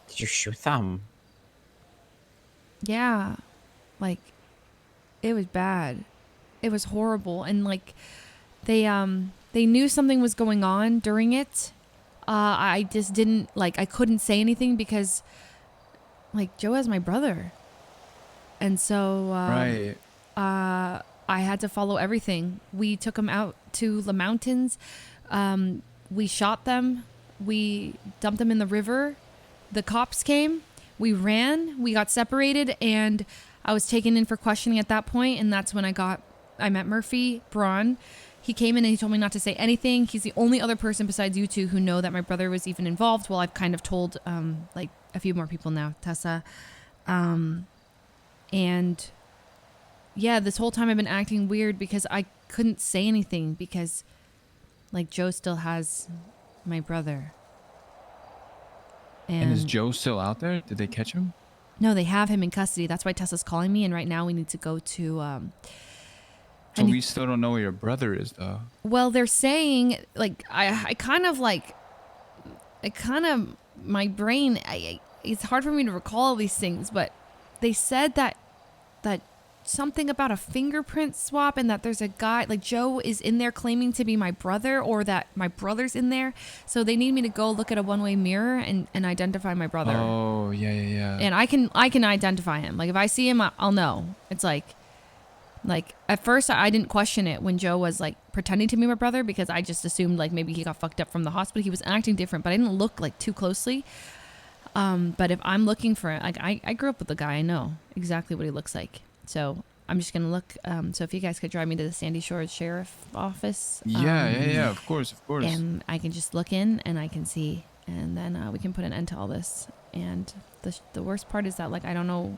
Did you shoot them? Yeah, like it was bad. It was horrible, and like they knew something was going on during it. I just didn't I couldn't say anything because like Joe has my brother, and so right. I had to follow everything. We took him out to the mountains. We shot them. We dumped them in the river. The cops came. We ran. We got separated, and I was taken in for questioning at that point. And that's when I met Murphy Braun. He came in and he told me not to say anything. He's the only other person besides you two who know that my brother was even involved. Well, I've kind of told like a few more people now, Tessa. And yeah, this whole time I've been acting weird because I couldn't say anything because like Joe still has my brother. And is Joe still out there? Did they catch him? No, they have him in custody. That's why Tessa's calling me. And right now we need to go to... so we still don't know where your brother is, though. Well, they're saying, like, my brain, it's hard for me to recall all these things, but they said that something about a fingerprint swap and that there's a guy, like Joe is in there claiming to be my brother, or that my brother's in there. So they need me to go look at a one-way mirror and identify my brother. Oh, yeah. And I can identify him. Like, if I see him, I'll know. It's like at first I didn't question it when Joe was like pretending to be my brother because I just assumed like maybe he got fucked up from the hospital. He was acting different, but I didn't look like too closely. But if I'm looking for it, like I grew up with the guy, I know exactly what he looks like. So I'm just gonna look. So if you guys could drive me to the Sandy Shores Sheriff Office. Yeah, of course. And I can just look in and I can see and then we can put an end to all this. And the worst part is that, like, I don't know,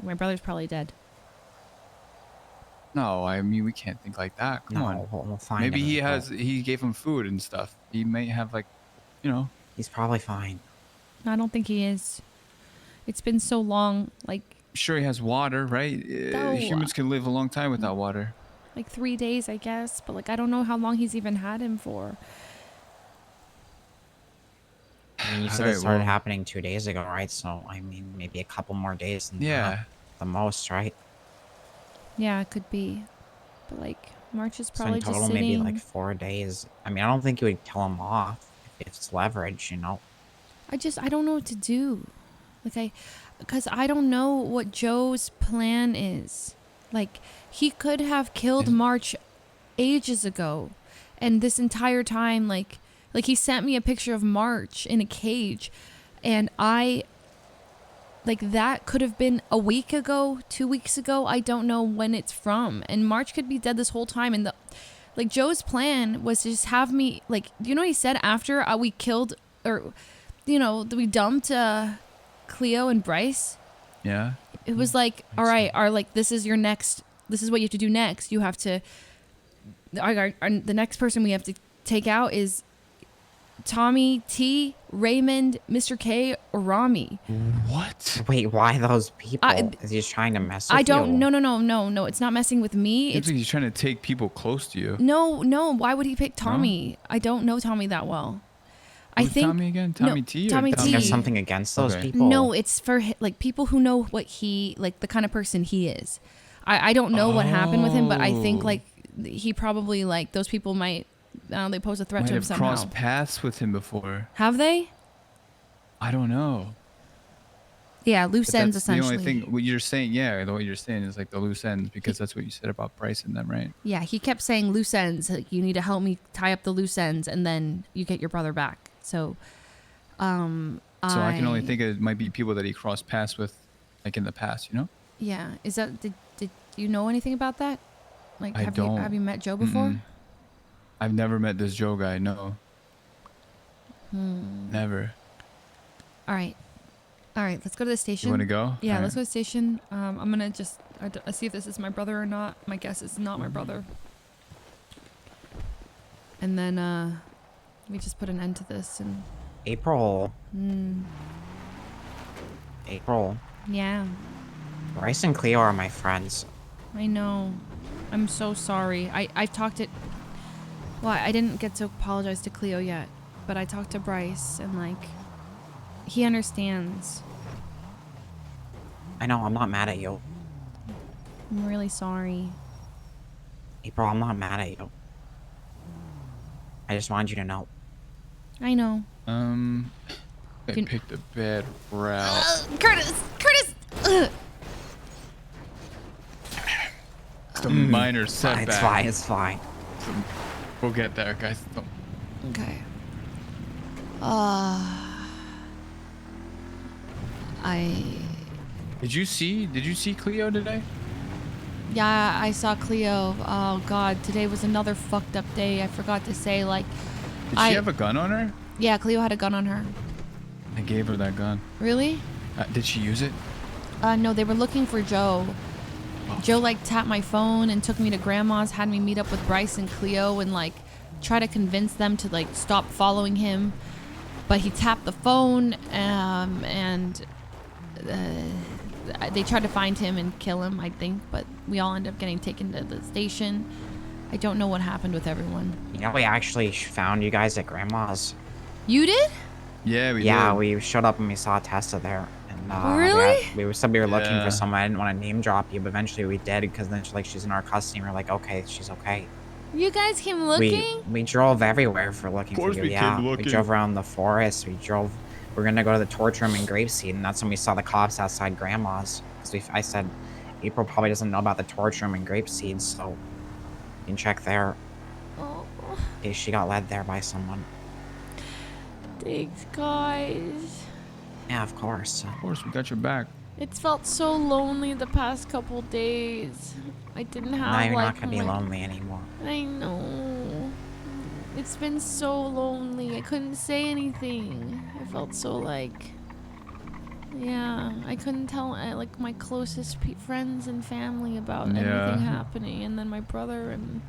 my brother's probably dead. No, I mean, we can't think like that. Come on. We'll find Maybe him. he gave him food and stuff. He may have, like, you know. He's probably fine. I don't think he is. It's been so long, like. Sure, he has water, right? No. Humans can live a long time without water. Like 3 days, I guess, but like I don't know how long he's even had him for. I mean, you said it started happening 2 days ago, right? So I mean, maybe a couple more days. Than the most, right? Yeah, it could be, but like March is So probably in total, just sitting. maybe like 4 days. I mean, I don't think you would kill him off if it's leverage, you know. I don't know what to do, like because I don't know what Joe's plan is. Like he could have killed March ages ago, and this entire time, like he sent me a picture of March in a cage, and that could have been a week ago, 2 weeks ago. I don't know when it's from, and March could be dead this whole time. And Joe's plan was to just have me, like, you know, he said after we killed, or you know, we dumped Cleo and Bryce. Yeah. It was like, all right, this is what you have to do next. You have to, the next person we have to take out is Tommy T, Raymond, Mr. K, or Rami. What? Wait, why those people? Is he trying to mess with you? I don't, no, it's not messing with me. It's like he's trying to take people close to you. No, why would he pick Tommy? No? I don't know Tommy that well. I think Tommy again? Tommy T? Tommy T. He has something against those people? No, it's for like people who know what he, like the kind of person he is. I don't know what happened with him, but I think like he probably, like, those people might, they pose a threat to him somehow. Might have crossed paths with him before. Have they? I don't know. Yeah, loose ends essentially. The only thing what you're saying, what you're saying is like the loose ends, because that's what you said about Bryce and them, right? Yeah, he kept saying loose ends. Like, you need to help me tie up the loose ends, and then you get your brother back. So, I can only think it might be people that he crossed paths with, like in the past, you know? Yeah, is that did you know anything about that? Like, have you met Joe before? I've never met this Joe guy. No. Never. All right, let's go to the station. You want to go? Yeah, let's go to the station. I'm gonna just see if this is my brother or not. My guess is not my brother. And then let me just put an end to this. And April. April. Yeah. Bryce and Cleo are my friends. I know. I'm so sorry. I've talked it. Well, I didn't get to apologize to Cleo yet, but I talked to Bryce, and like, he understands. I know, I'm not mad at you. I'm really sorry. April, I'm not mad at you. I just wanted you to know. I know. I picked a bad route. Curtis! Ugh. It's a minor setback. It's fine. We'll get there, guys. Okay. Did you see Cleo today? Yeah, I saw Cleo. Oh God, today was another fucked up day. I forgot to say, like. Did she have a gun on her? Yeah, Cleo had a gun on her. I gave her that gun. Really? Did she use it? No, they were looking for Joe. Joe like tapped my phone and took me to grandma's, had me meet up with Bryce and Cleo and like try to convince them to like stop following him. But he tapped the phone and they tried to find him and kill him, I think. But we all ended up getting taken to the station. I don't know what happened with everyone. You know, we actually found you guys at grandma's. You did? Yeah, we did. Yeah, we showed up and we saw Tessa there. And, really? We said we were looking for someone. I didn't want to name drop you, but eventually we did, because then she's in our custody. And we're like, okay, she's okay. You guys came looking? We drove everywhere for looking for you. Of course we came looking. We drove around the forest. We're gonna go to the torch room in Grapeseed, and that's when we saw the cops outside grandma's. I said, April probably doesn't know about the torch room in Grapeseed, so you can check there. Oh. In case she got led there by someone. Thanks, guys. Yeah, of course. Of course, we got your back. It's felt so lonely the past couple days. I didn't have Now you're like not gonna be lonely anymore. I know. It's been so lonely. I couldn't say anything. I felt so like, yeah, I couldn't tell like my closest friends and family about anything happening, and then my brother and.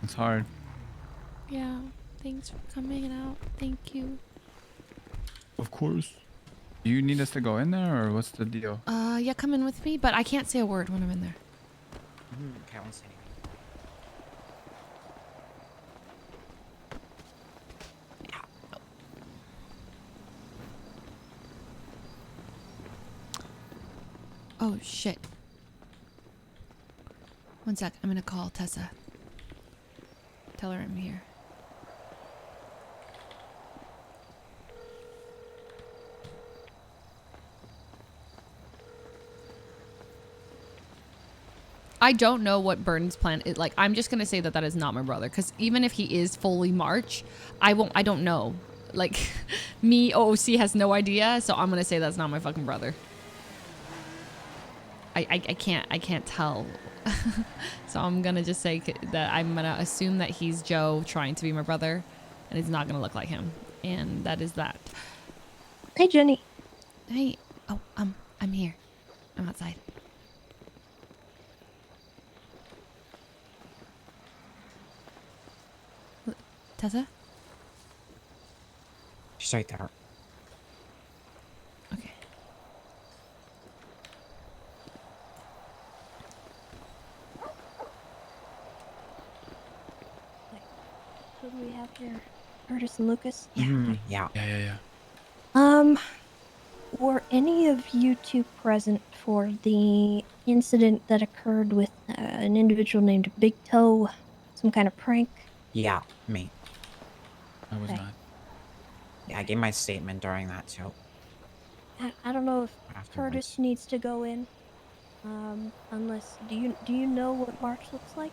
It's hard. Yeah, thanks for coming out. Thank you. Of course. Do you need us to go in there, or what's the deal? Yeah, come in with me, but I can't say a word when I'm in there. Okay, I won't say anything. Oh, shit. One sec. I'm gonna call Tessa. Tell her I'm here. I don't know what Burton's plan is. Like, I'm just gonna say that that is not my brother. Because even if he is fully March, I don't know. Like, me, OOC has no idea. So I'm gonna say that's not my fucking brother. I can't tell. So I'm gonna just say that I'm gonna assume that he's Joe trying to be my brother, and he's not gonna look like him, and that is that. Hey, Jenny. Hey. Oh, I'm here. I'm outside. Tessa? She's right there. Okay. Who do we have here? Curtis and Lucas? Yeah. Yeah. Were any of you two present for the incident that occurred with an individual named Big Toe? Some kind of prank? Yeah, me. I was Okay. not. Yeah, I gave my statement during that too. I don't know if Afterwards. Curtis needs to go in. Unless do you know what March looks like?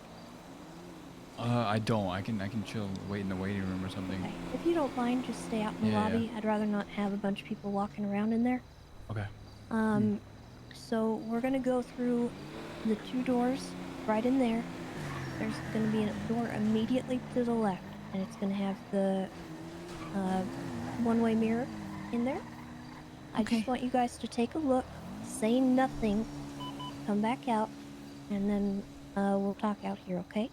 I don't. I can chill, wait in the waiting room or something. Okay. If you don't mind, just stay out in the Yeah, lobby. I'd rather not have a bunch of people walking around in there. Okay. So we're gonna go through the two doors right in there. There's gonna be a door immediately to the left, and it's gonna have the one-way mirror in there. I just want you guys to take a look, say nothing, come back out, and then we'll talk out here, okay?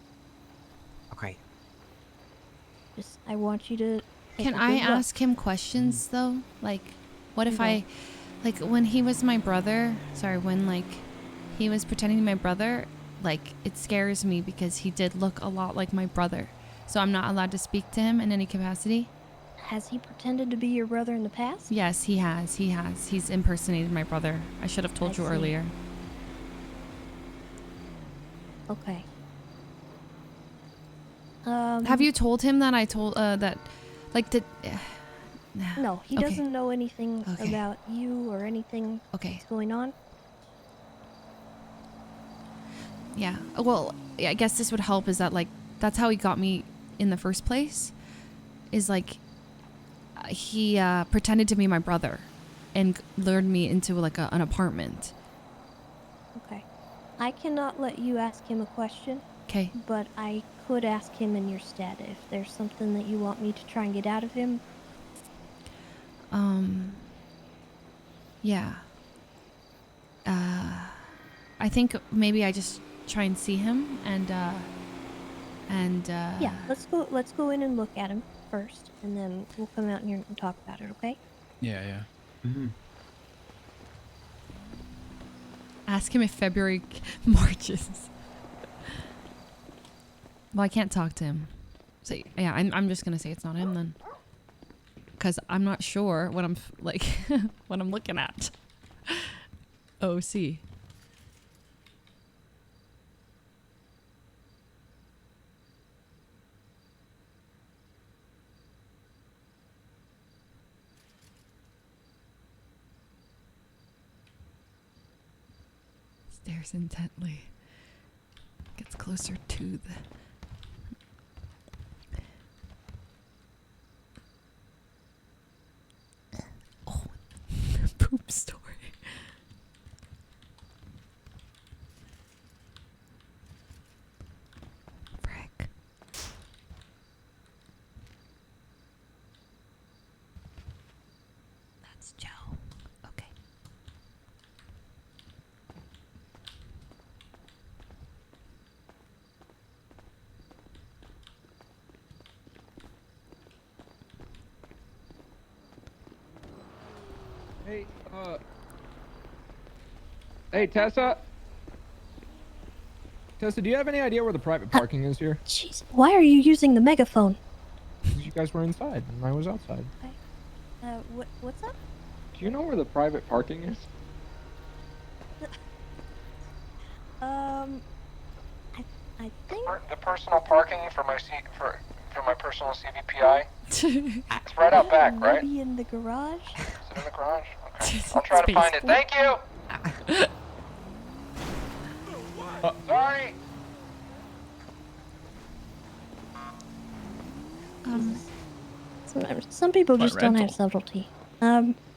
Okay. Just, I want you to take Can a I good look. ask him questions though? Like, what if I, like, when he was my brother? Sorry, when like he was pretending to be my brother, like it scares me because he did look a lot like my brother. So I'm not allowed to speak to him in any capacity. Has he pretended to be your brother in the past? Yes, he has. He has. He's impersonated my brother. I should have told you see. earlier. Okay. Have you told him that I told that, like, did? No, he Okay. doesn't know anything Okay. about you or anything that's going on. Yeah. Well, yeah, I guess this would help. Is that like that's how he got me in the first place? Is like he pretended to be my brother and lured me into like an apartment. Okay. I cannot let you ask him a question. Okay. But I could ask him in your stead if there's something that you want me to try and get out of him. Yeah. I think maybe I just try and see him and Yeah, let's go in and look at him first, and then we'll come out here and talk about it, okay? Yeah. ask him if February marches. Well, I can't talk to him. So yeah, I'm just gonna say it's not him then, because I'm not sure what I'm like what I'm looking at. OC. Stares intently. Gets closer to the... Oh, poop story. Frick. Hey, hey, Tessa. Tessa, do you have any idea where the private parking is here? Jeez, why are you using the megaphone? Because you guys were inside and I was outside. What's up? Do you know where the private parking is? I think The personal parking for my for my personal CVPI. It's right out back, right? maybe in the garage. Is it in the garage? Okay. I'll try to find it. Thank you. Sorry. Sometimes some people just don't have subtlety.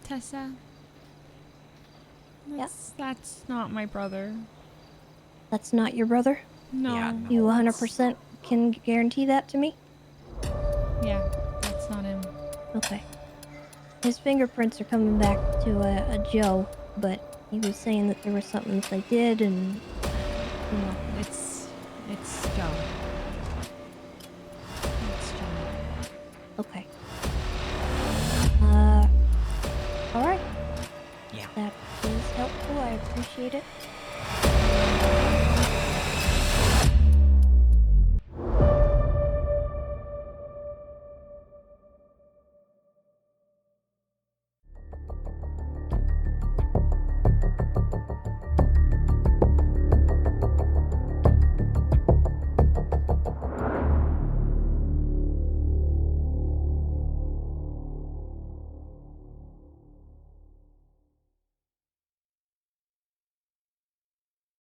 Tessa. Yes. That's not my brother. That's not your brother? No. Yeah, no, You 100% can guarantee that to me? Yeah, that's not him. Okay. His fingerprints are coming back to a Joe, but he was saying that there was something that they did, and you know, it's Joe. It's Joe. Okay. All right. Yeah. That is helpful. I appreciate it.